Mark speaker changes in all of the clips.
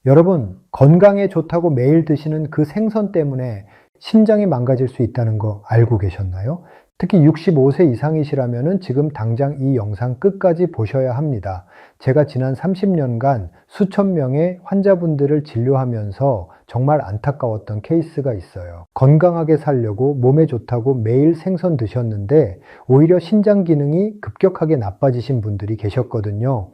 Speaker 1: 여러분, 건강에 좋다고 매일 드시는 그 생선 때문에 신장이 망가질 수 있다는 거 알고 계셨나요? 특히 65세 이상이시라면 지금 당장 이 영상 끝까지 보셔야 합니다. 제가 지난 30년간 수천 명의 환자분들을 진료하면서 정말 안타까웠던 케이스가 있어요. 건강하게 살려고 몸에 좋다고 매일 생선 드셨는데 오히려 신장 기능이 급격하게 나빠지신 분들이 계셨거든요.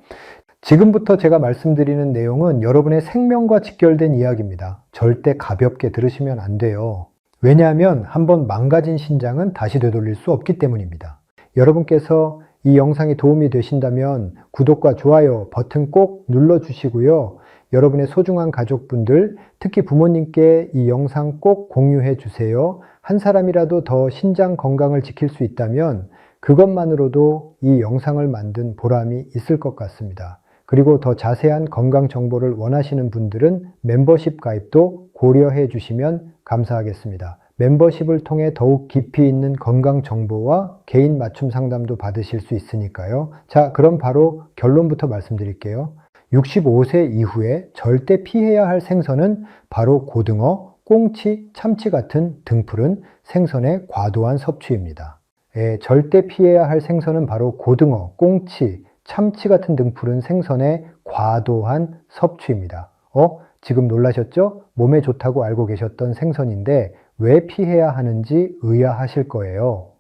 Speaker 1: 지금부터 제가 말씀드리는 내용은 여러분의 생명과 직결된 이야기입니다. 절대 가볍게 들으시면 안 돼요. 왜냐하면 한번 망가진 신장은 다시 되돌릴 수 없기 때문입니다. 여러분께서 이 영상이 도움이 되신다면 구독과 좋아요 버튼 꼭 눌러주시고요. 여러분의 소중한 가족분들, 특히 부모님께 이 영상 꼭 공유해 주세요. 한 사람이라도 더 신장 건강을 지킬 수 있다면 그것만으로도 이 영상을 만든 보람이 있을 것 같습니다. 그리고 더 자세한 건강 정보를 원하시는 분들은 멤버십 가입도 고려해 주시면 감사하겠습니다. 멤버십을 통해 더욱 깊이 있는 건강 정보와 개인 맞춤 상담도 받으실 수 있으니까요. 자, 그럼 바로 결론부터 말씀드릴게요. 65세 이후에 절대 피해야 할 생선은 바로 고등어, 꽁치, 참치 같은 등푸른 생선의 과도한 섭취입니다. 절대 피해야 할 생선은 바로 고등어, 꽁치, 참치 같은 등푸른 생선의 과도한 섭취입니다. 지금 놀라셨죠? 몸에 좋다고 알고 계셨던 생선인데 왜 피해야 하는지 의아하실 거예요.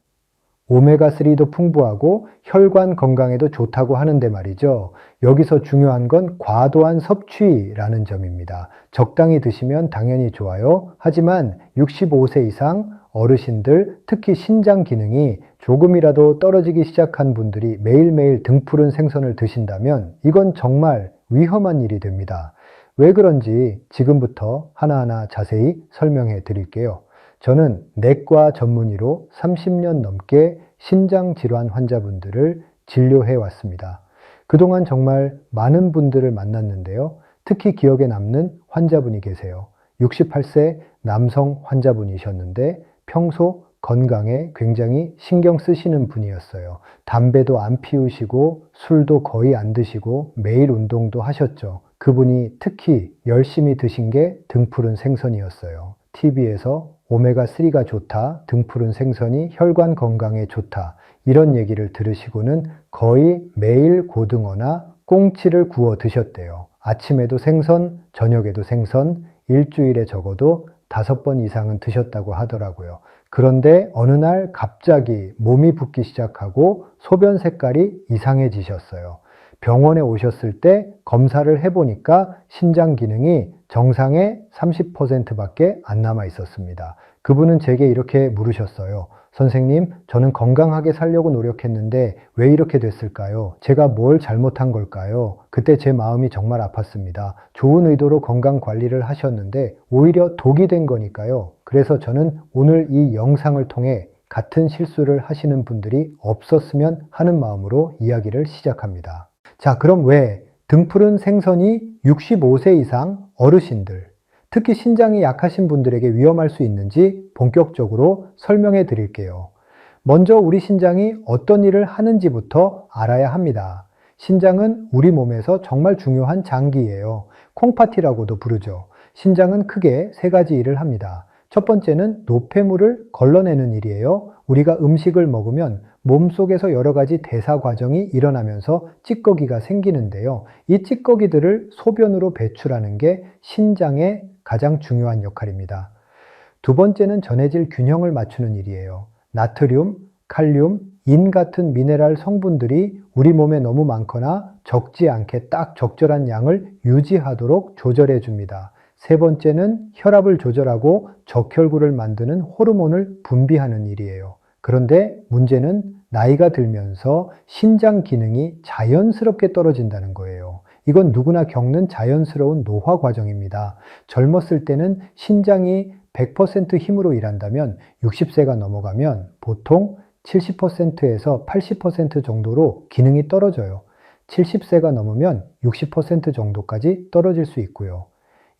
Speaker 1: 오메가3도 풍부하고 혈관 건강에도 좋다고 하는데 말이죠. 여기서 중요한 건 과도한 섭취라는 점입니다. 적당히 드시면 당연히 좋아요. 하지만 65세 이상 어르신들, 특히 신장 기능이 조금이라도 떨어지기 시작한 분들이 매일매일 등푸른 생선을 드신다면 이건 정말 위험한 일이 됩니다. 왜 그런지 지금부터 하나하나 자세히 설명해 드릴게요. 저는 내과 전문의로 30년 넘게 신장질환 환자분들을 진료해 왔습니다. 그동안 정말 많은 분들을 만났는데요. 특히 기억에 남는 환자분이 계세요. 68세 남성 환자분이셨는데 평소 건강에 굉장히 신경 쓰시는 분이었어요. 담배도 안 피우시고 술도 거의 안 드시고 매일 운동도 하셨죠. 그분이 특히 열심히 드신 게 등푸른 생선이었어요. TV에서 오메가3가 좋다, 등푸른 생선이 혈관 건강에 좋다, 이런 얘기를 들으시고는 거의 매일 고등어나 꽁치를 구워 드셨대요. 아침에도 생선, 저녁에도 생선, 일주일에 적어도 5번 이상은 드셨다고 하더라고요. 그런데 어느 날 갑자기 몸이 붓기 시작하고 소변 색깔이 이상해지셨어요. 병원에 오셨을 때 검사를 해보니까 신장 기능이 정상의 30%밖에 안 남아 있었습니다. 그분은 제게 이렇게 물으셨어요. 선생님, 저는 건강하게 살려고 노력했는데 왜 이렇게 됐을까요? 제가 뭘 잘못한 걸까요? 그때 제 마음이 정말 아팠습니다. 좋은 의도로 건강 관리를 하셨는데 오히려 독이 된 거니까요. 그래서 저는 오늘 이 영상을 통해 같은 실수를 하시는 분들이 없었으면 하는 마음으로 이야기를 시작합니다. 자, 그럼 왜 등푸른 생선이 65세 이상 어르신들, 특히 신장이 약하신 분들에게 위험할 수 있는지 본격적으로 설명해 드릴게요. 먼저 우리 신장이 어떤 일을 하는지부터 알아야 합니다. 신장은 우리 몸에서 정말 중요한 장기예요. 콩팥이라고도 부르죠. 신장은 크게 3가지 일을 합니다. 첫 번째는 노폐물을 걸러내는 일이에요. 우리가 음식을 먹으면 몸속에서 여러 가지 대사 과정이 일어나면서 찌꺼기가 생기는데요. 이 찌꺼기들을 소변으로 배출하는 게 신장의 가장 중요한 역할입니다. 두 번째는 전해질 균형을 맞추는 일이에요. 나트륨, 칼륨, 인 같은 미네랄 성분들이 우리 몸에 너무 많거나 적지 않게 딱 적절한 양을 유지하도록 조절해 줍니다. 세 번째는 혈압을 조절하고 적혈구를 만드는 호르몬을 분비하는 일이에요. 그런데 문제는 나이가 들면서 신장 기능이 자연스럽게 떨어진다는 거예요. 이건 누구나 겪는 자연스러운 노화 과정입니다. 젊었을 때는 신장이 100% 힘으로 일한다면 60세가 넘어가면 보통 70%에서 80% 정도로 기능이 떨어져요. 70세가 넘으면 60% 정도까지 떨어질 수 있고요.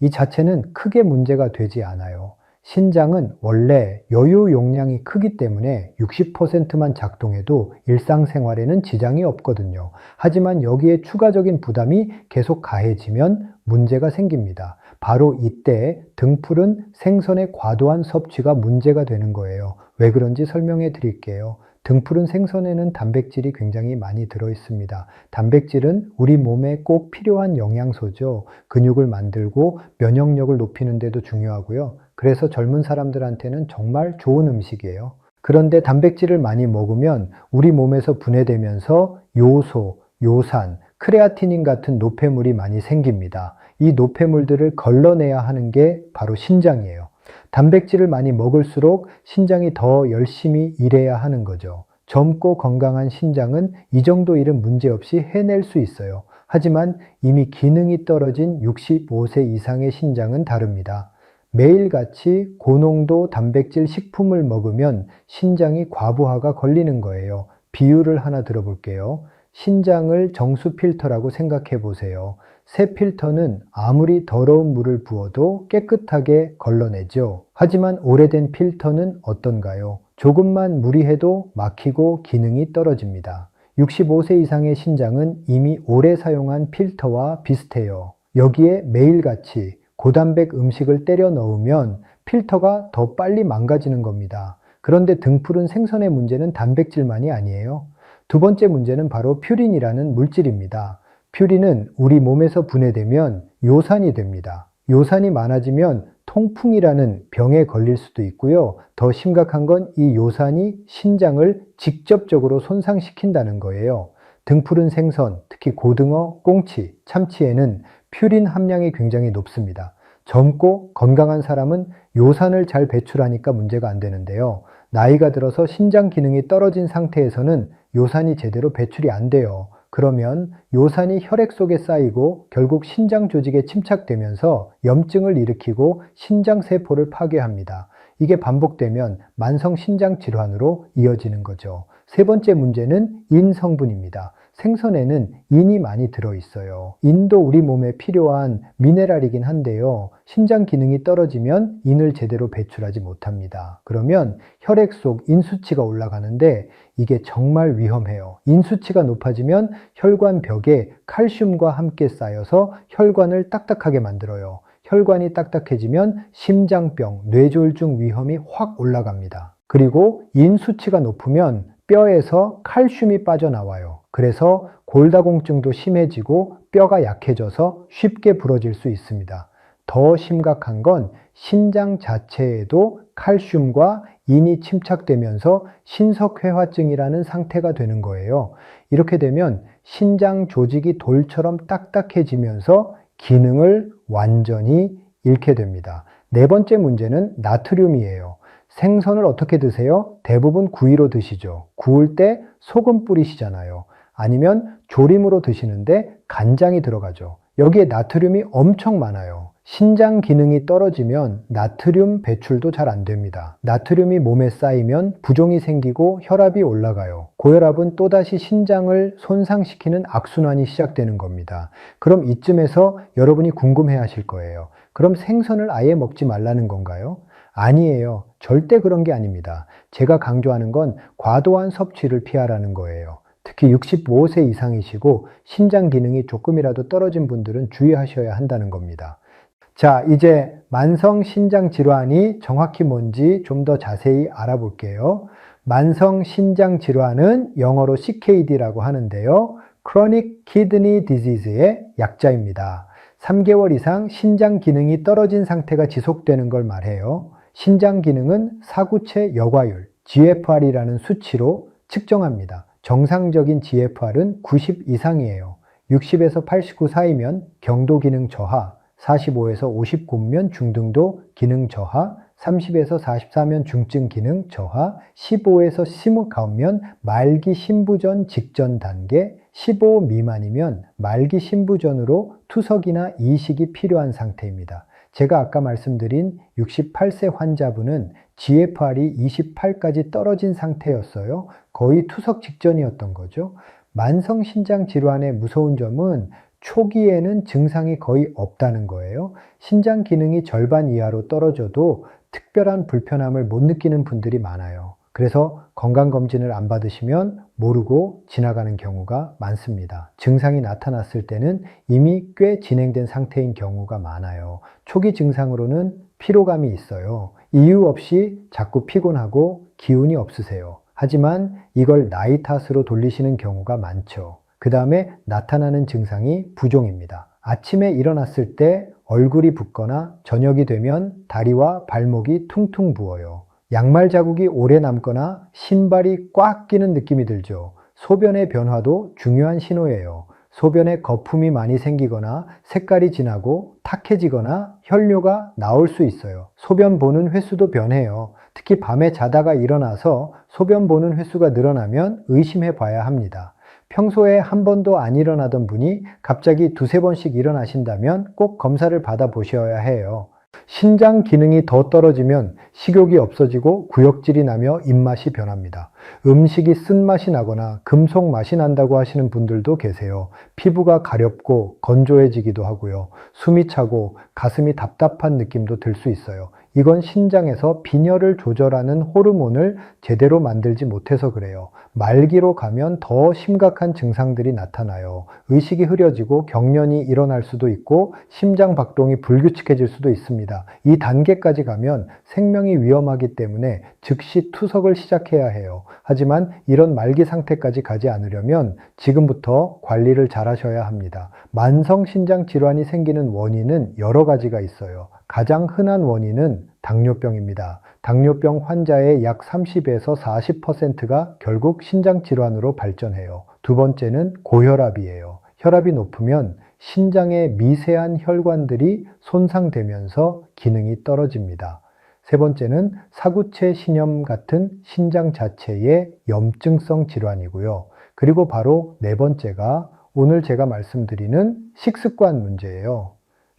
Speaker 1: 이 자체는 크게 문제가 되지 않아요. 신장은 원래 여유 용량이 크기 때문에 60%만 작동해도 일상생활에는 지장이 없거든요. 하지만 여기에 추가적인 부담이 계속 가해지면 문제가 생깁니다. 바로 이때 등푸른 생선의 과도한 섭취가 문제가 되는 거예요. 왜 그런지 설명해 드릴게요. 등푸른 생선에는 단백질이 굉장히 많이 들어 있습니다. 단백질은 우리 몸에 꼭 필요한 영양소죠. 근육을 만들고 면역력을 높이는 데도 중요하고요. 그래서 젊은 사람들한테는 정말 좋은 음식이에요. 그런데 단백질을 많이 먹으면 우리 몸에서 분해되면서 요소, 요산, 크레아티닌 같은 노폐물이 많이 생깁니다. 이 노폐물들을 걸러내야 하는 게 바로 신장이에요. 단백질을 많이 먹을수록 신장이 더 열심히 일해야 하는 거죠. 젊고 건강한 신장은 이 정도 일은 문제없이 해낼 수 있어요. 하지만 이미 기능이 떨어진 65세 이상의 신장은 다릅니다. 매일같이 고농도 단백질 식품을 먹으면 신장이 과부하가 걸리는 거예요. 비유를 하나 들어볼게요. 신장을 정수 필터라고 생각해 보세요. 새 필터는 아무리 더러운 물을 부어도 깨끗하게 걸러내죠. 하지만 오래된 필터는 어떤가요? 조금만 무리해도 막히고 기능이 떨어집니다. 65세 이상의 신장은 이미 오래 사용한 필터와 비슷해요. 여기에 매일같이 고단백 음식을 때려 넣으면 필터가 더 빨리 망가지는 겁니다. 그런데 등푸른 생선의 문제는 단백질만이 아니에요. 두 번째 문제는 바로 퓨린이라는 물질입니다. 퓨린은 우리 몸에서 분해되면 요산이 됩니다. 요산이 많아지면 통풍이라는 병에 걸릴 수도 있고요. 더 심각한 건 이 요산이 신장을 직접적으로 손상시킨다는 거예요. 등푸른 생선, 특히 고등어, 꽁치, 참치에는 퓨린 함량이 굉장히 높습니다. 젊고 건강한 사람은 요산을 잘 배출하니까 문제가 안 되는데요. 나이가 들어서 신장 기능이 떨어진 상태에서는 요산이 제대로 배출이 안 돼요. 그러면 요산이 혈액 속에 쌓이고 결국 신장 조직에 침착되면서 염증을 일으키고 신장 세포를 파괴합니다. 이게 반복되면 만성 신장 질환으로 이어지는 거죠. 세 번째 문제는 인 성분입니다. 생선에는 인이 많이 들어있어요. 인도 우리 몸에 필요한 미네랄이긴 한데요. 신장 기능이 떨어지면 인을 제대로 배출하지 못합니다. 그러면 혈액 속 인 수치가 올라가는데 이게 정말 위험해요. 인 수치가 높아지면 혈관 벽에 칼슘과 함께 쌓여서 혈관을 딱딱하게 만들어요. 혈관이 딱딱해지면 심장병, 뇌졸중 위험이 확 올라갑니다. 그리고 인 수치가 높으면 뼈에서 칼슘이 빠져나와요. 그래서 골다공증도 심해지고 뼈가 약해져서 쉽게 부러질 수 있습니다. 더 심각한 건 신장 자체에도 칼슘과 인이 침착되면서 신석회화증이라는 상태가 되는 거예요. 이렇게 되면 신장 조직이 돌처럼 딱딱해지면서 기능을 완전히 잃게 됩니다. 네 번째 문제는 나트륨이에요. 생선을 어떻게 드세요? 대부분 구이로 드시죠. 구울 때 소금 뿌리시잖아요. 아니면 조림으로 드시는데 간장이 들어가죠. 여기에 나트륨이 엄청 많아요. 신장 기능이 떨어지면 나트륨 배출도 잘 안 됩니다. 나트륨이 몸에 쌓이면 부종이 생기고 혈압이 올라가요. 고혈압은 또다시 신장을 손상시키는 악순환이 시작되는 겁니다. 그럼 이쯤에서 여러분이 궁금해 하실 거예요. 그럼 생선을 아예 먹지 말라는 건가요? 아니에요. 절대 그런 게 아닙니다. 제가 강조하는 건 과도한 섭취를 피하라는 거예요. 특히 65세 이상이시고 신장 기능이 조금이라도 떨어진 분들은 주의하셔야 한다는 겁니다. 자, 이제 만성 신장 질환이 정확히 뭔지 좀 더 자세히 알아볼게요. 만성 신장 질환은 영어로 CKD라고 하는데요. Chronic Kidney Disease의 약자입니다. 3개월 이상 신장 기능이 떨어진 상태가 지속되는 걸 말해요. 신장 기능은 사구체 여과율, GFR이라는 수치로 측정합니다. 정상적인 GFR은 90 이상이에요. 60에서 89 사이면 경도 기능 저하, 45에서 59면 중등도 기능 저하, 30에서 44면 중증 기능 저하, 15에서 19면 말기 신부전 직전 단계, 15 미만이면 말기 신부전으로 투석이나 이식이 필요한 상태입니다. 제가 아까 말씀드린 68세 환자분은 GFR이 28까지 떨어진 상태였어요. 거의 투석 직전이었던 거죠. 만성 신장 질환의 무서운 점은 초기에는 증상이 거의 없다는 거예요. 신장 기능이 절반 이하로 떨어져도 특별한 불편함을 못 느끼는 분들이 많아요. 그래서 건강검진을 안 받으시면 모르고 지나가는 경우가 많습니다. 증상이 나타났을 때는 이미 꽤 진행된 상태인 경우가 많아요. 초기 증상으로는 피로감이 있어요. 이유 없이 자꾸 피곤하고 기운이 없으세요. 하지만 이걸 나이 탓으로 돌리시는 경우가 많죠. 그 다음에 나타나는 증상이 부종입니다. 아침에 일어났을 때 얼굴이 붓거나 저녁이 되면 다리와 발목이 퉁퉁 부어요. 양말 자국이 오래 남거나 신발이 꽉 끼는 느낌이 들죠. 소변의 변화도 중요한 신호예요. 소변에 거품이 많이 생기거나 색깔이 진하고 탁해지거나 혈뇨가 나올 수 있어요. 소변 보는 횟수도 변해요. 특히 밤에 자다가 일어나서 소변 보는 횟수가 늘어나면 의심해 봐야 합니다. 평소에 한 번도 안 일어나던 분이 갑자기 두세 번씩 일어나신다면 꼭 검사를 받아 보셔야 해요. 신장 기능이 더 떨어지면 식욕이 없어지고 구역질이 나며 입맛이 변합니다. 음식이 쓴맛이 나거나 금속 맛이 난다고 하시는 분들도 계세요. 피부가 가렵고 건조해지기도 하고요. 숨이 차고 가슴이 답답한 느낌도 들 수 있어요. 이건 신장에서 빈혈을 조절하는 호르몬을 제대로 만들지 못해서 그래요. 말기로 가면 더 심각한 증상들이 나타나요. 의식이 흐려지고 경련이 일어날 수도 있고 심장 박동이 불규칙해질 수도 있습니다. 이 단계까지 가면 생명이 위험하기 때문에 즉시 투석을 시작해야 해요. 하지만 이런 말기 상태까지 가지 않으려면 지금부터 관리를 잘 하셔야 합니다. 만성신장 질환이 생기는 원인은 여러 가지가 있어요. 가장 흔한 원인은 당뇨병입니다. 당뇨병 환자의 약 30에서 40%가 결국 신장질환으로 발전해요. 두 번째는 고혈압이에요. 혈압이 높으면 신장의 미세한 혈관들이 손상되면서 기능이 떨어집니다. 세 번째는 사구체 신염 같은 신장 자체의 염증성 질환이고요. 그리고 바로 네 번째가 오늘 제가 말씀드리는 식습관 문제예요.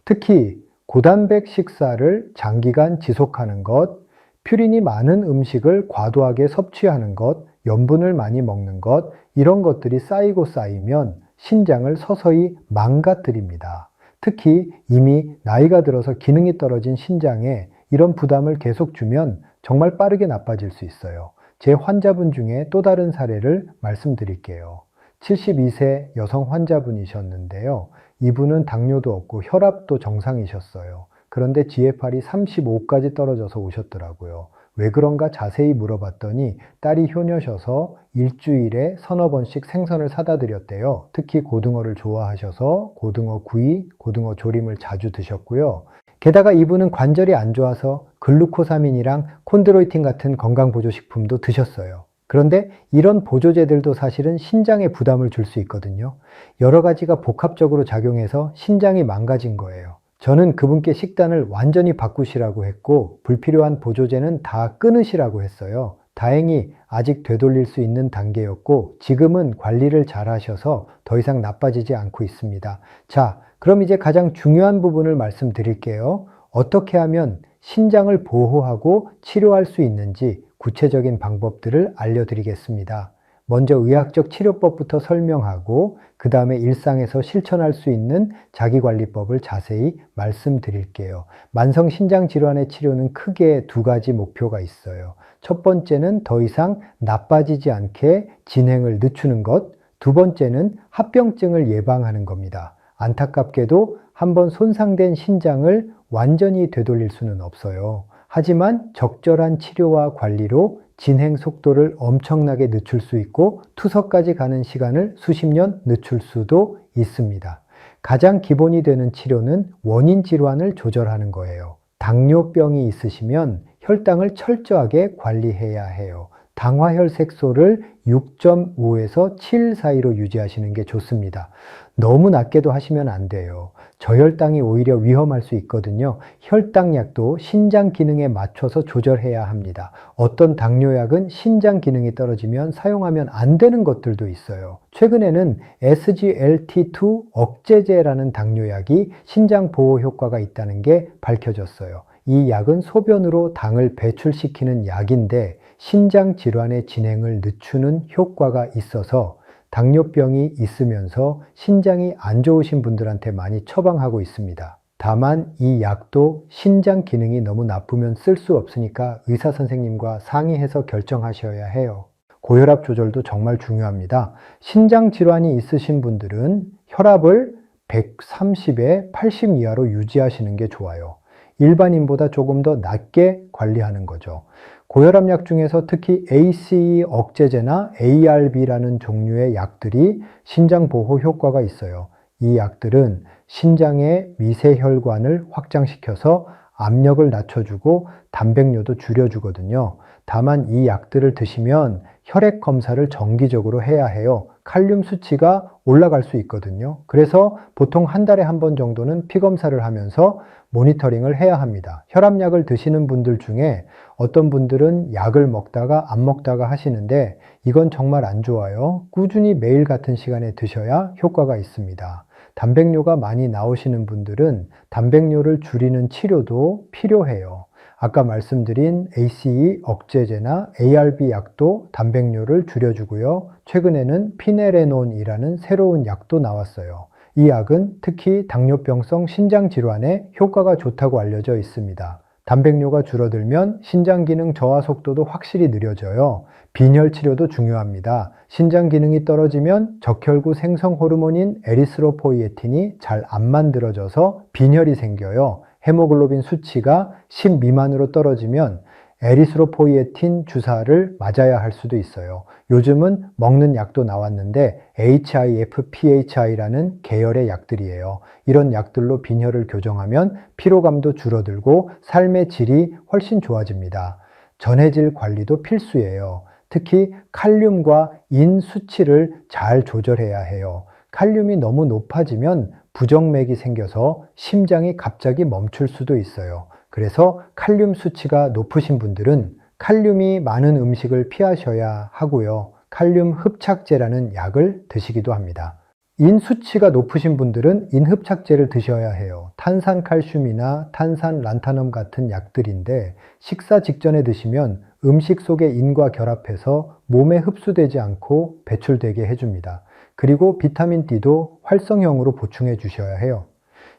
Speaker 1: 특히 고단백 식사를 장기간 지속하는 것, 퓨린이 많은 음식을 과도하게 섭취하는 것, 염분을 많이 먹는 것, 이런 것들이 쌓이고 쌓이면 신장을 서서히 망가뜨립니다. 특히 이미 나이가 들어서 기능이 떨어진 신장에 이런 부담을 계속 주면 정말 빠르게 나빠질 수 있어요. 제 환자분 중에 또 다른 사례를 말씀드릴게요. 72세 여성 환자분이셨는데요. 이분은 당뇨도 없고 혈압도 정상이셨어요. 그런데 GFR이 35까지 떨어져서 오셨더라고요. 왜 그런가 자세히 물어봤더니 딸이 효녀셔서 일주일에 서너 번씩 생선을 사다 드렸대요. 특히 고등어를 좋아하셔서 고등어 구이, 고등어 조림을 자주 드셨고요. 게다가 이분은 관절이 안 좋아서 글루코사민이랑 콘드로이틴 같은 건강보조식품도 드셨어요. 그런데 이런 보조제들도 사실은 신장에 부담을 줄 수 있거든요. 여러 가지가 복합적으로 작용해서 신장이 망가진 거예요. 저는 그분께 식단을 완전히 바꾸시라고 했고 불필요한 보조제는 다 끊으시라고 했어요. 다행히 아직 되돌릴 수 있는 단계였고 지금은 관리를 잘 하셔서 더 이상 나빠지지 않고 있습니다. 자, 그럼 이제 가장 중요한 부분을 말씀드릴게요. 어떻게 하면 신장을 보호하고 치료할 수 있는지 구체적인 방법들을 알려드리겠습니다. 먼저 의학적 치료법부터 설명하고 그 다음에 일상에서 실천할 수 있는 자기관리법을 자세히 말씀드릴게요. 만성신장질환의 치료는 크게 두 가지 목표가 있어요. 첫 번째는 더 이상 나빠지지 않게 진행을 늦추는 것, 두 번째는 합병증을 예방하는 겁니다. 안타깝게도 한번 손상된 신장을 완전히 되돌릴 수는 없어요. 하지만 적절한 치료와 관리로 진행 속도를 엄청나게 늦출 수 있고 투석까지 가는 시간을 수십 년 늦출 수도 있습니다. 가장 기본이 되는 치료는 원인 질환을 조절하는 거예요. 당뇨병이 있으시면 혈당을 철저하게 관리해야 해요. 당화혈색소를 6.5에서 7 사이로 유지하시는 게 좋습니다. 너무 낮게도 하시면 안 돼요. 저혈당이 오히려 위험할 수 있거든요. 혈당약도 신장 기능에 맞춰서 조절해야 합니다. 어떤 당뇨약은 신장 기능이 떨어지면 사용하면 안 되는 것들도 있어요. 최근에는 SGLT2 억제제라는 당뇨약이 신장 보호 효과가 있다는 게 밝혀졌어요. 이 약은 소변으로 당을 배출시키는 약인데 신장 질환의 진행을 늦추는 효과가 있어서 당뇨병이 있으면서 신장이 안 좋으신 분들한테 많이 처방하고 있습니다. 다만 이 약도 신장 기능이 너무 나쁘면 쓸 수 없으니까 의사 선생님과 상의해서 결정하셔야 해요. 고혈압 조절도 정말 중요합니다. 신장 질환이 있으신 분들은 혈압을 130에 80 이하로 유지하시는 게 좋아요. 일반인보다 조금 더 낮게 관리하는 거죠. 고혈압약 중에서 특히 ACE 억제제나 ARB라는 종류의 약들이 신장 보호 효과가 있어요. 이 약들은 신장의 미세혈관을 확장시켜서 압력을 낮춰주고 단백뇨도 줄여주거든요. 다만 이 약들을 드시면 혈액 검사를 정기적으로 해야 해요. 칼륨 수치가 올라갈 수 있거든요. 그래서 보통 한 달에 한 번 정도는 피 검사를 하면서 모니터링을 해야 합니다. 혈압약을 드시는 분들 중에 어떤 분들은 약을 먹다가 안 먹다가 하시는데 이건 정말 안 좋아요. 꾸준히 매일 같은 시간에 드셔야 효과가 있습니다. 단백뇨가 많이 나오시는 분들은 단백뇨를 줄이는 치료도 필요해요. 아까 말씀드린 ACE 억제제나 ARB 약도 단백뇨를 줄여주고요. 최근에는 피네레논이라는 새로운 약도 나왔어요. 이 약은 특히 당뇨병성 신장질환에 효과가 좋다고 알려져 있습니다. 단백뇨가 줄어들면 신장 기능 저하 속도도 확실히 느려져요. 빈혈 치료도 중요합니다. 신장 기능이 떨어지면 적혈구 생성 호르몬인 에리스로포이에틴이 잘 안 만들어져서 빈혈이 생겨요. 헤모글로빈 수치가 10 미만으로 떨어지면 에리스로포이에틴 주사를 맞아야 할 수도 있어요. 요즘은 먹는 약도 나왔는데 HIF-PHI라는 계열의 약들이에요. 이런 약들로 빈혈을 교정하면 피로감도 줄어들고 삶의 질이 훨씬 좋아집니다. 전해질 관리도 필수예요. 특히 칼륨과 인 수치를 잘 조절해야 해요. 칼륨이 너무 높아지면 부정맥이 생겨서 심장이 갑자기 멈출 수도 있어요. 그래서 칼륨 수치가 높으신 분들은 칼륨이 많은 음식을 피하셔야 하고요. 칼륨 흡착제라는 약을 드시기도 합니다. 인 수치가 높으신 분들은 인흡착제를 드셔야 해요. 탄산칼슘이나 탄산란타넘 같은 약들인데 식사 직전에 드시면 음식 속의 인과 결합해서 몸에 흡수되지 않고 배출되게 해줍니다. 그리고 비타민 D도 활성형으로 보충해 주셔야 해요.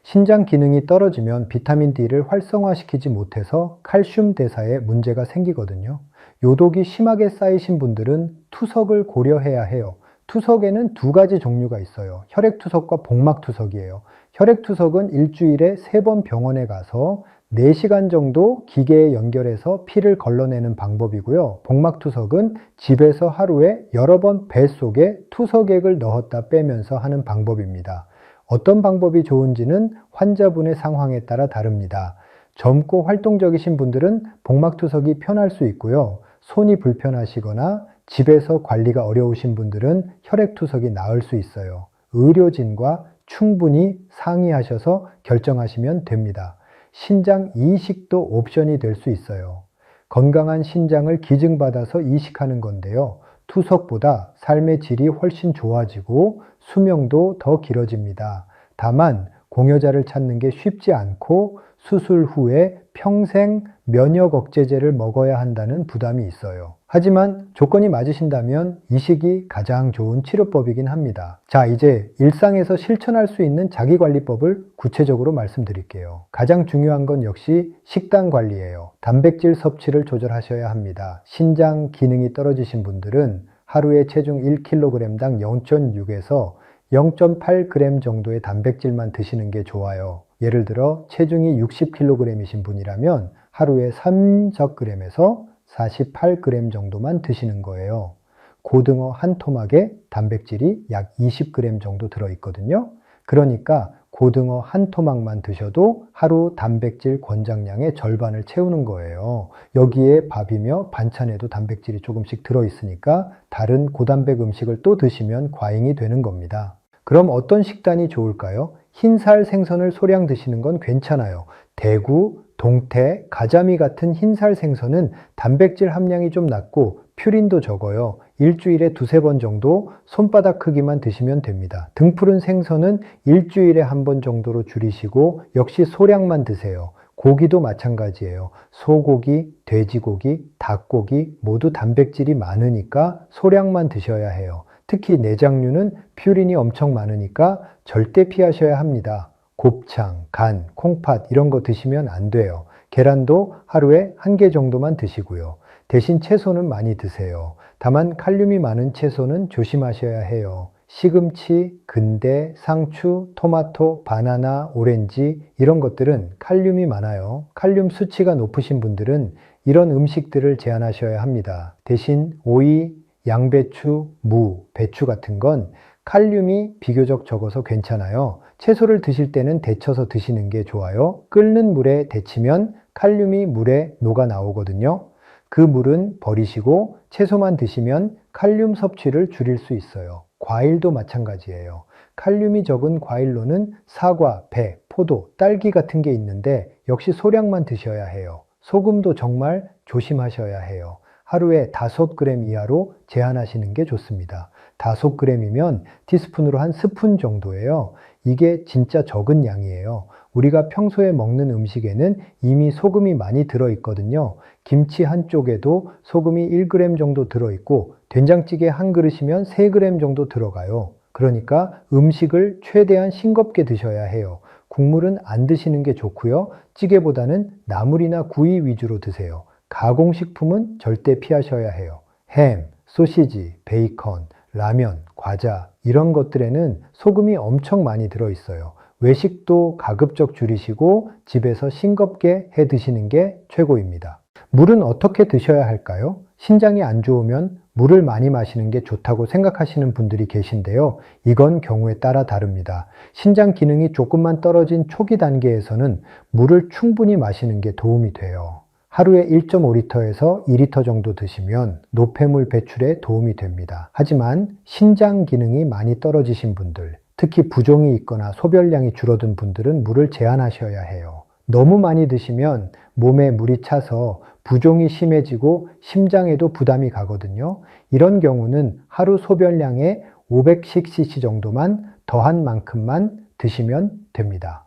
Speaker 1: 신장 기능이 떨어지면 비타민 D를 활성화시키지 못해서 칼슘 대사에 문제가 생기거든요. 요독이 심하게 쌓이신 분들은 투석을 고려해야 해요. 투석에는 두 가지 종류가 있어요. 혈액투석과 복막투석이에요. 혈액투석은 일주일에 3번 병원에 가서 4시간 정도 기계에 연결해서 피를 걸러내는 방법이고요. 복막투석은 집에서 하루에 여러 번 뱃속에 투석액을 넣었다 빼면서 하는 방법입니다. 어떤 방법이 좋은지는 환자분의 상황에 따라 다릅니다. 젊고 활동적이신 분들은 복막투석이 편할 수 있고요. 손이 불편하시거나 집에서 관리가 어려우신 분들은 혈액투석이 나을 수 있어요. 의료진과 충분히 상의하셔서 결정하시면 됩니다. 신장 이식도 옵션이 될 수 있어요. 건강한 신장을 기증받아서 이식하는 건데요. 투석보다 삶의 질이 훨씬 좋아지고 수명도 더 길어집니다. 다만 공여자를 찾는 게 쉽지 않고 수술 후에 평생 면역 억제제를 먹어야 한다는 부담이 있어요. 하지만 조건이 맞으신다면 이식이 가장 좋은 치료법이긴 합니다. 자, 이제 일상에서 실천할 수 있는 자기관리법을 구체적으로 말씀드릴게요. 가장 중요한 건 역시 식단 관리예요. 단백질 섭취를 조절하셔야 합니다. 신장 기능이 떨어지신 분들은 하루에 체중 1kg당 0.6에서 0.8g 정도의 단백질만 드시는 게 좋아요. 예를 들어 체중이 60kg이신 분이라면 하루에 30g에서 48g 정도만 드시는 거예요. 고등어 한 토막에 단백질이 약 20g 정도 들어있거든요. 그러니까 고등어 한 토막만 드셔도 하루 단백질 권장량의 절반을 채우는 거예요. 여기에 밥이며 반찬에도 단백질이 조금씩 들어있으니까 다른 고단백 음식을 또 드시면 과잉이 되는 겁니다. 그럼 어떤 식단이 좋을까요? 흰살 생선을 소량 드시는 건 괜찮아요. 대구, 동태, 가자미 같은 흰살 생선은 단백질 함량이 좀 낮고 퓨린도 적어요. 일주일에 2-3번 정도 손바닥 크기만 드시면 됩니다. 등푸른 생선은 일주일에 1번 정도로 줄이시고 역시 소량만 드세요. 고기도 마찬가지예요. 소고기, 돼지고기, 닭고기 모두 단백질이 많으니까 소량만 드셔야 해요. 특히 내장류는 퓨린이 엄청 많으니까 절대 피하셔야 합니다. 곱창, 간, 콩팥 이런 거 드시면 안 돼요. 계란도 하루에 1개 정도만 드시고요. 대신 채소는 많이 드세요. 다만 칼륨이 많은 채소는 조심하셔야 해요. 시금치, 근대, 상추, 토마토, 바나나, 오렌지 이런 것들은 칼륨이 많아요. 칼륨 수치가 높으신 분들은 이런 음식들을 제한하셔야 합니다. 대신 오이, 양배추, 무, 배추 같은 건 칼륨이 비교적 적어서 괜찮아요. 채소를 드실 때는 데쳐서 드시는 게 좋아요. 끓는 물에 데치면 칼륨이 물에 녹아 나오거든요. 그 물은 버리시고 채소만 드시면 칼륨 섭취를 줄일 수 있어요. 과일도 마찬가지예요. 칼륨이 적은 과일로는 사과, 배, 포도, 딸기 같은 게 있는데 역시 소량만 드셔야 해요. 소금도 정말 조심하셔야 해요. 하루에 5g 이하로 제한하시는 게 좋습니다. 5g이면 티스푼으로 한 스푼 정도예요. 이게 진짜 적은 양이에요. 우리가 평소에 먹는 음식에는 이미 소금이 많이 들어있거든요. 김치 한 쪽에도 소금이 1g 정도 들어있고 된장찌개 한 그릇이면 3g 정도 들어가요. 그러니까 음식을 최대한 싱겁게 드셔야 해요. 국물은 안 드시는 게 좋고요. 찌개보다는 나물이나 구이 위주로 드세요. 가공식품은 절대 피하셔야 해요. 햄, 소시지, 베이컨, 라면, 과자 이런 것들에는 소금이 엄청 많이 들어있어요. 외식도 가급적 줄이시고 집에서 싱겁게 해 드시는 게 최고입니다. 물은 어떻게 드셔야 할까요? 신장이 안 좋으면 물을 많이 마시는 게 좋다고 생각하시는 분들이 계신데요. 이건 경우에 따라 다릅니다. 신장 기능이 조금만 떨어진 초기 단계에서는 물을 충분히 마시는 게 도움이 돼요. 하루에 1.5리터에서 2리터 정도 드시면 노폐물 배출에 도움이 됩니다. 하지만 신장 기능이 많이 떨어지신 분들, 특히 부종이 있거나 소변량이 줄어든 분들은 물을 제한하셔야 해요. 너무 많이 드시면 몸에 물이 차서 부종이 심해지고 심장에도 부담이 가거든요. 이런 경우는 하루 소변량의 500cc 정도만 더한 만큼만 드시면 됩니다.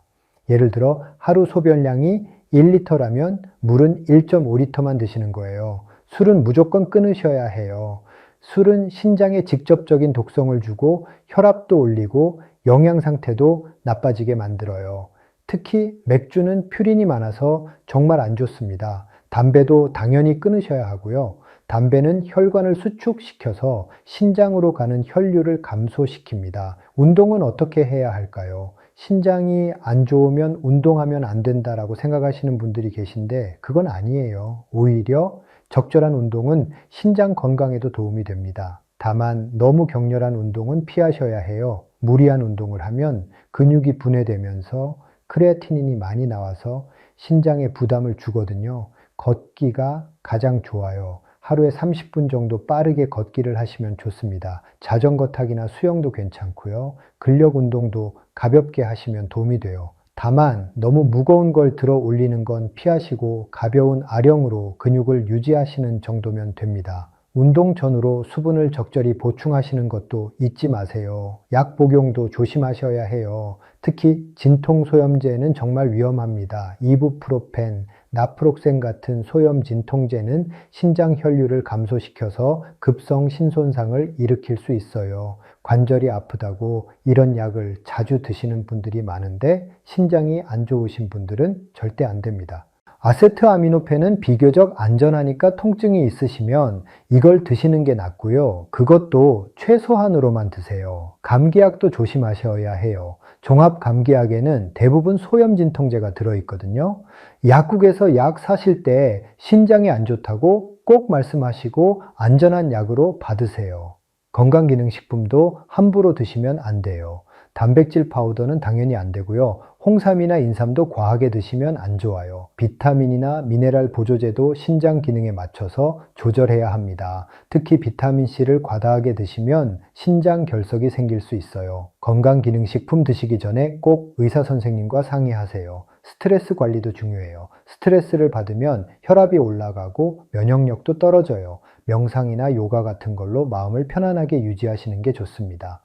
Speaker 1: 예를 들어 하루 소변량이 1리터라면 물은 1.5리터만 드시는 거예요. 술은 무조건 끊으셔야 해요. 술은 신장에 직접적인 독성을 주고 혈압도 올리고 영양 상태도 나빠지게 만들어요. 특히 맥주는 퓨린이 많아서 정말 안 좋습니다. 담배도 당연히 끊으셔야 하고요. 담배는 혈관을 수축시켜서 신장으로 가는 혈류를 감소시킵니다. 운동은 어떻게 해야 할까요? 신장이 안 좋으면 운동하면 안 된다라고 생각하시는 분들이 계신데 그건 아니에요. 오히려 적절한 운동은 신장 건강에도 도움이 됩니다. 다만 너무 격렬한 운동은 피하셔야 해요. 무리한 운동을 하면 근육이 분해되면서 크레아티닌이 많이 나와서 신장에 부담을 주거든요. 걷기가 가장 좋아요. 하루에 30분 정도 빠르게 걷기를 하시면 좋습니다. 자전거 타기나 수영도 괜찮고요. 근력 운동도 가볍게 하시면 도움이 돼요. 다만 너무 무거운 걸 들어 올리는 건 피하시고 가벼운 아령으로 근육을 유지하시는 정도면 됩니다. 운동 전후로 수분을 적절히 보충하시는 것도 잊지 마세요. 약 복용도 조심하셔야 해요. 특히 진통소염제는 정말 위험합니다. 이부프로펜, 나프록센 같은 소염 진통제는 신장 혈류를 감소시켜서 급성 신손상을 일으킬 수 있어요. 관절이 아프다고 이런 약을 자주 드시는 분들이 많은데 신장이 안 좋으신 분들은 절대 안 됩니다. 아세트아미노펜은 비교적 안전하니까 통증이 있으시면 이걸 드시는 게 낫고요. 그것도 최소한으로만 드세요. 감기약도 조심하셔야 해요. 종합감기약에는 대부분 소염진통제가 들어있거든요. 약국에서 약 사실 때 신장이 안 좋다고 꼭 말씀하시고 안전한 약으로 받으세요. 건강기능식품도 함부로 드시면 안 돼요. 단백질 파우더는 당연히 안 되고요. 홍삼이나 인삼도 과하게 드시면 안 좋아요. 비타민이나 미네랄 보조제도 신장 기능에 맞춰서 조절해야 합니다. 특히 비타민C를 과다하게 드시면 신장 결석이 생길 수 있어요. 건강기능식품 드시기 전에 꼭 의사 선생님과 상의하세요. 스트레스 관리도 중요해요. 스트레스를 받으면 혈압이 올라가고 면역력도 떨어져요. 명상이나 요가 같은 걸로 마음을 편안하게 유지하시는 게 좋습니다.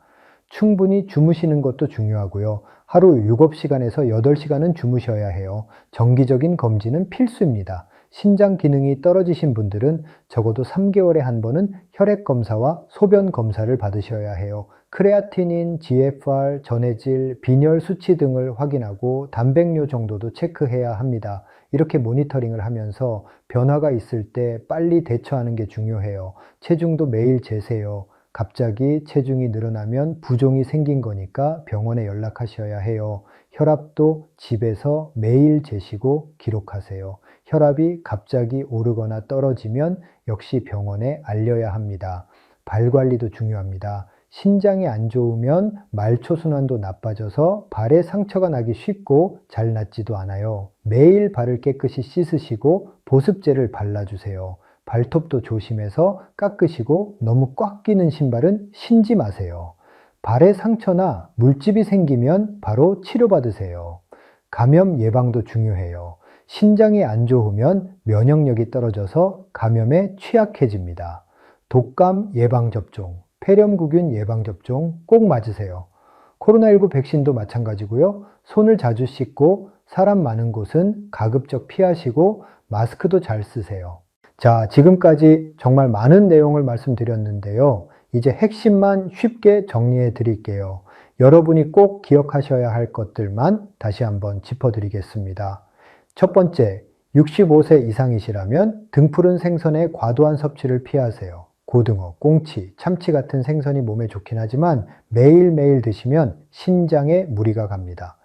Speaker 1: 충분히 주무시는 것도 중요하고요. 하루 7시간에서 8시간은 주무셔야 해요. 정기적인 검진은 필수입니다. 신장 기능이 떨어지신 분들은 적어도 3개월에 한 번은 혈액 검사와 소변 검사를 받으셔야 해요. 크레아티닌, GFR, 전해질, 빈혈 수치 등을 확인하고 단백뇨 정도도 체크해야 합니다. 이렇게 모니터링을 하면서 변화가 있을 때 빨리 대처하는 게 중요해요. 체중도 매일 재세요. 갑자기 체중이 늘어나면 부종이 생긴 거니까 병원에 연락하셔야 해요. 혈압도 집에서 매일 재시고 기록하세요. 혈압이 갑자기 오르거나 떨어지면 역시 병원에 알려야 합니다. 발 관리도 중요합니다. 신장이 안 좋으면 말초순환도 나빠져서 발에 상처가 나기 쉽고 잘 낫지도 않아요. 매일 발을 깨끗이 씻으시고 보습제를 발라주세요. 발톱도 조심해서 깎으시고 너무 꽉 끼는 신발은 신지 마세요. 발에 상처나 물집이 생기면 바로 치료받으세요. 감염 예방도 중요해요. 신장이 안 좋으면 면역력이 떨어져서 감염에 취약해집니다. 독감 예방접종, 폐렴구균 예방접종 꼭 맞으세요. 코로나19 백신도 마찬가지고요. 손을 자주 씻고 사람 많은 곳은 가급적 피하시고 마스크도 잘 쓰세요. 자, 지금까지 정말 많은 내용을 말씀드렸는데요. 이제 핵심만 쉽게 정리해 드릴게요. 여러분이 꼭 기억하셔야 할 것들만 다시 한번 짚어드리겠습니다. 첫 번째, 65세 이상이시라면 등푸른 생선의 과도한 섭취를 피하세요. 고등어, 꽁치, 참치 같은 생선이 몸에 좋긴 하지만 매일매일 드시면 신장에 무리가 갑니다.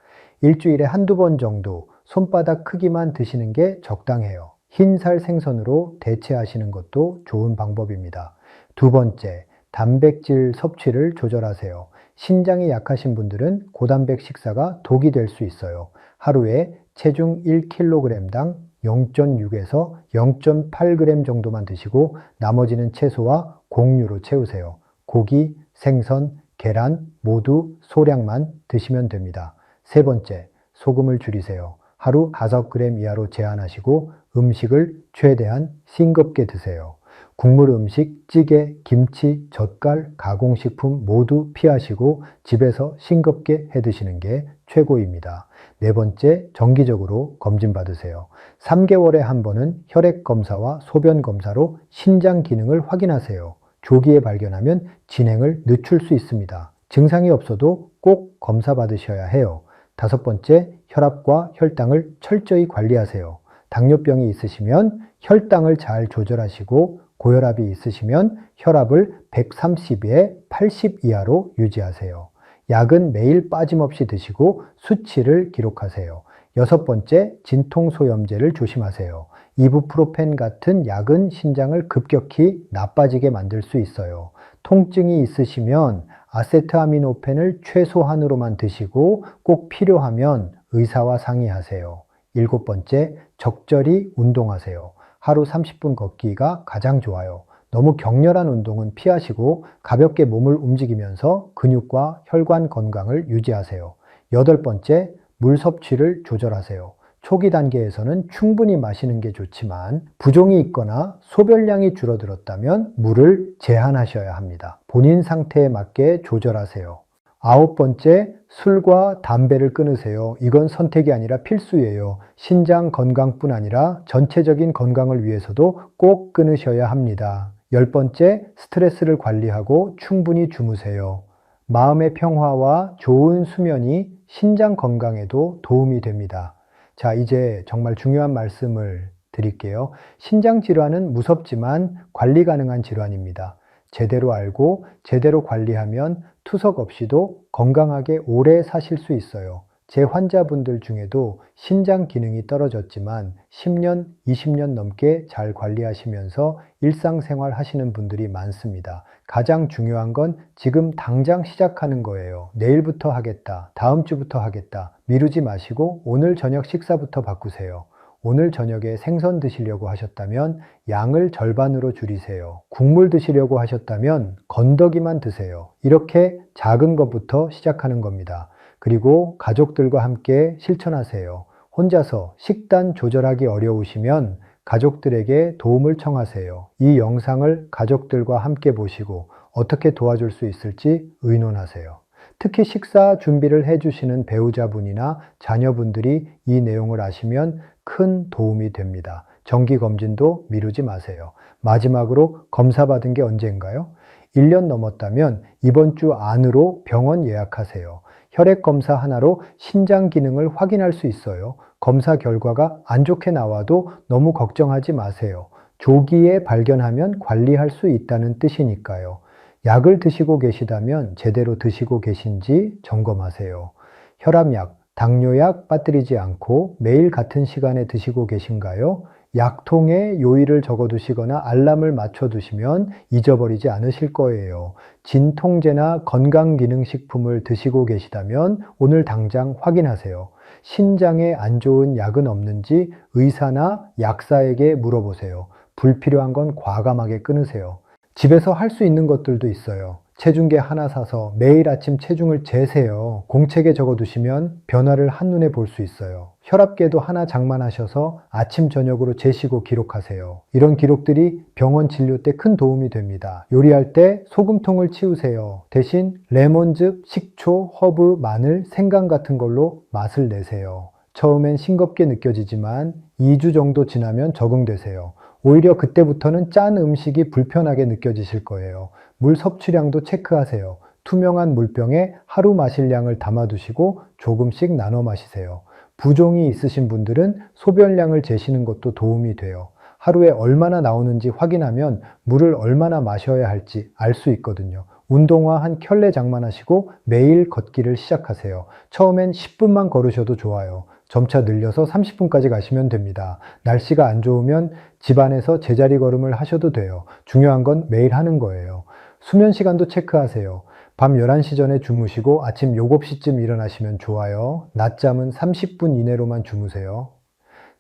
Speaker 1: 일주일에 한두 번 정도 손바닥 크기만 드시는 게 적당해요. 흰살 생선으로 대체하시는 것도 좋은 방법입니다. 두 번째, 단백질 섭취를 조절하세요. 신장이 약하신 분들은 고단백 식사가 독이 될 수 있어요. 하루에 체중 1kg당 0.6에서 0.8g 정도만 드시고 나머지는 채소와 곡류로 채우세요. 고기, 생선, 계란 모두 소량만 드시면 됩니다. 세 번째, 소금을 줄이세요. 하루 5g 이하로 제한하시고 음식을 최대한 싱겁게 드세요. 국물 음식, 찌개, 김치, 젓갈, 가공식품 모두 피하시고 집에서 싱겁게 해 드시는 게 최고입니다. 네 번째, 정기적으로 검진 받으세요. 3개월에 한 번은 혈액 검사와 소변 검사로 신장 기능을 확인하세요. 조기에 발견하면 진행을 늦출 수 있습니다. 증상이 없어도 꼭 검사 받으셔야 해요. 다섯 번째, 혈압과 혈당을 철저히 관리하세요. 당뇨병이 있으시면 혈당을 잘 조절하시고 고혈압이 있으시면 혈압을 130에 80 이하로 유지하세요. 약은 매일 빠짐없이 드시고 수치를 기록하세요. 여섯 번째, 진통소염제를 조심하세요. 이부프로펜 같은 약은 신장을 급격히 나빠지게 만들 수 있어요. 통증이 있으시면 아세트아미노펜을 최소한으로만 드시고 꼭 필요하면 의사와 상의하세요. 일곱 번째, 적절히 운동하세요. 하루 30분 걷기가 가장 좋아요. 너무 격렬한 운동은 피하시고 가볍게 몸을 움직이면서 근육과 혈관 건강을 유지하세요. 여덟 번째, 물 섭취를 조절하세요. 초기 단계에서는 충분히 마시는 게 좋지만 부종이 있거나 소변량이 줄어들었다면 물을 제한하셔야 합니다. 본인 상태에 맞게 조절하세요. 아홉 번째, 술과 담배를 끊으세요. 이건 선택이 아니라 필수예요. 신장 건강뿐 아니라 전체적인 건강을 위해서도 꼭 끊으셔야 합니다. 열 번째, 스트레스를 관리하고 충분히 주무세요. 마음의 평화와 좋은 수면이 신장 건강에도 도움이 됩니다. 자, 이제 정말 중요한 말씀을 드릴게요. 신장 질환은 무섭지만 관리 가능한 질환입니다. 제대로 알고 제대로 관리하면 투석 없이도 건강하게 오래 사실 수 있어요. 제 환자분들 중에도 신장 기능이 떨어졌지만 10년, 20년 넘게 잘 관리하시면서 일상생활 하시는 분들이 많습니다. 가장 중요한 건 지금 당장 시작하는 거예요. 내일부터 하겠다, 다음 주부터 하겠다, 미루지 마시고 오늘 저녁 식사부터 바꾸세요. 오늘 저녁에 생선 드시려고 하셨다면 양을 절반으로 줄이세요. 국물 드시려고 하셨다면 건더기만 드세요. 이렇게 작은 것부터 시작하는 겁니다. 그리고 가족들과 함께 실천하세요. 혼자서 식단 조절하기 어려우시면 가족들에게 도움을 청하세요. 이 영상을 가족들과 함께 보시고 어떻게 도와줄 수 있을지 의논하세요. 특히 식사 준비를 해주시는 배우자분이나 자녀분들이 이 내용을 아시면 큰 도움이 됩니다. 정기검진도 미루지 마세요. 마지막으로 검사 받은 게 언제인가요? 1년 넘었다면 이번 주 안으로 병원 예약하세요. 혈액 검사 하나로 신장 기능을 확인할 수 있어요. 검사 결과가 안 좋게 나와도 너무 걱정하지 마세요. 조기에 발견하면 관리할 수 있다는 뜻이니까요. 약을 드시고 계시다면 제대로 드시고 계신지 점검하세요. 혈압약, 당뇨약 빠뜨리지 않고 매일 같은 시간에 드시고 계신가요? 약통에 요일을 적어두시거나 알람을 맞춰두시면 잊어버리지 않으실 거예요. 진통제나 건강기능식품을 드시고 계시다면 오늘 당장 확인하세요. 신장에 안 좋은 약은 없는지 의사나 약사에게 물어보세요. 불필요한 건 과감하게 끊으세요. 집에서 할 수 있는 것들도 있어요. 체중계 하나 사서 매일 아침 체중을 재세요. 공책에 적어두시면 변화를 한눈에 볼 수 있어요. 혈압계도 하나 장만하셔서 아침 저녁으로 재시고 기록하세요. 이런 기록들이 병원 진료 때 큰 도움이 됩니다. 요리할 때 소금통을 치우세요. 대신 레몬즙, 식초, 허브, 마늘, 생강 같은 걸로 맛을 내세요. 처음엔 싱겁게 느껴지지만 2주 정도 지나면 적응되세요. 오히려 그때부터는 짠 음식이 불편하게 느껴지실 거예요. 물 섭취량도 체크하세요. 투명한 물병에 하루 마실 양을 담아두시고 조금씩 나눠 마시세요. 부종이 있으신 분들은 소변량을 재시는 것도 도움이 돼요. 하루에 얼마나 나오는지 확인하면 물을 얼마나 마셔야 할지 알 수 있거든요. 운동화 한 켤레 장만하시고 매일 걷기를 시작하세요. 처음엔 10분만 걸으셔도 좋아요. 점차 늘려서 30분까지 가시면 됩니다. 날씨가 안 좋으면 집안에서 제자리 걸음을 하셔도 돼요. 중요한 건 매일 하는 거예요. 수면 시간도 체크하세요. 밤 11시 전에 주무시고 아침 7시쯤 일어나시면 좋아요. 낮잠은 30분 이내로만 주무세요.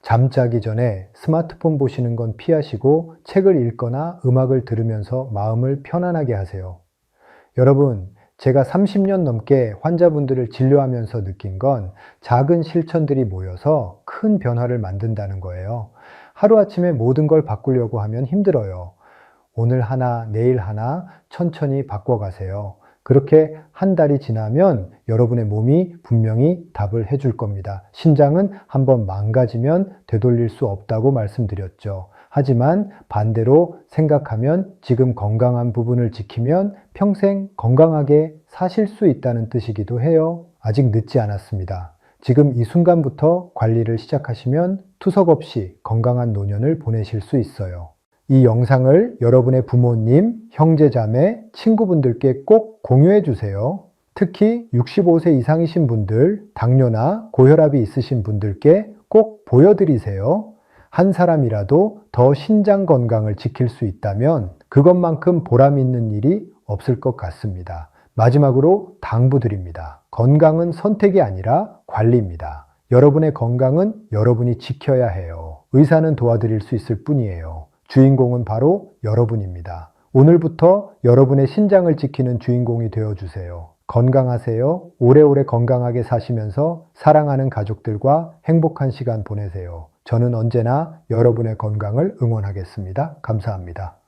Speaker 1: 잠자기 전에 스마트폰 보시는 건 피하시고 책을 읽거나 음악을 들으면서 마음을 편안하게 하세요. 여러분, 제가 30년 넘게 환자분들을 진료하면서 느낀 건 작은 실천들이 모여서 큰 변화를 만든다는 거예요. 하루아침에 모든 걸 바꾸려고 하면 힘들어요. 오늘 하나, 내일 하나 천천히 바꿔가세요. 그렇게 한 달이 지나면 여러분의 몸이 분명히 답을 해줄 겁니다. 신장은 한번 망가지면 되돌릴 수 없다고 말씀드렸죠. 하지만 반대로 생각하면 지금 건강한 부분을 지키면 평생 건강하게 사실 수 있다는 뜻이기도 해요. 아직 늦지 않았습니다. 지금 이 순간부터 관리를 시작하시면 투석 없이 건강한 노년을 보내실 수 있어요. 이 영상을 여러분의 부모님, 형제자매, 친구분들께 꼭 공유해 주세요. 특히 65세 이상이신 분들, 당뇨나 고혈압이 있으신 분들께 꼭 보여드리세요. 한 사람이라도 더 신장 건강을 지킬 수 있다면 그것만큼 보람 있는 일이 없을 것 같습니다. 마지막으로 당부드립니다. 건강은 선택이 아니라 관리입니다. 여러분의 건강은 여러분이 지켜야 해요. 의사는 도와드릴 수 있을 뿐이에요. 주인공은 바로 여러분입니다. 오늘부터 여러분의 신장을 지키는 주인공이 되어주세요. 건강하세요. 오래오래 건강하게 사시면서 사랑하는 가족들과 행복한 시간 보내세요. 저는 언제나 여러분의 건강을 응원하겠습니다. 감사합니다.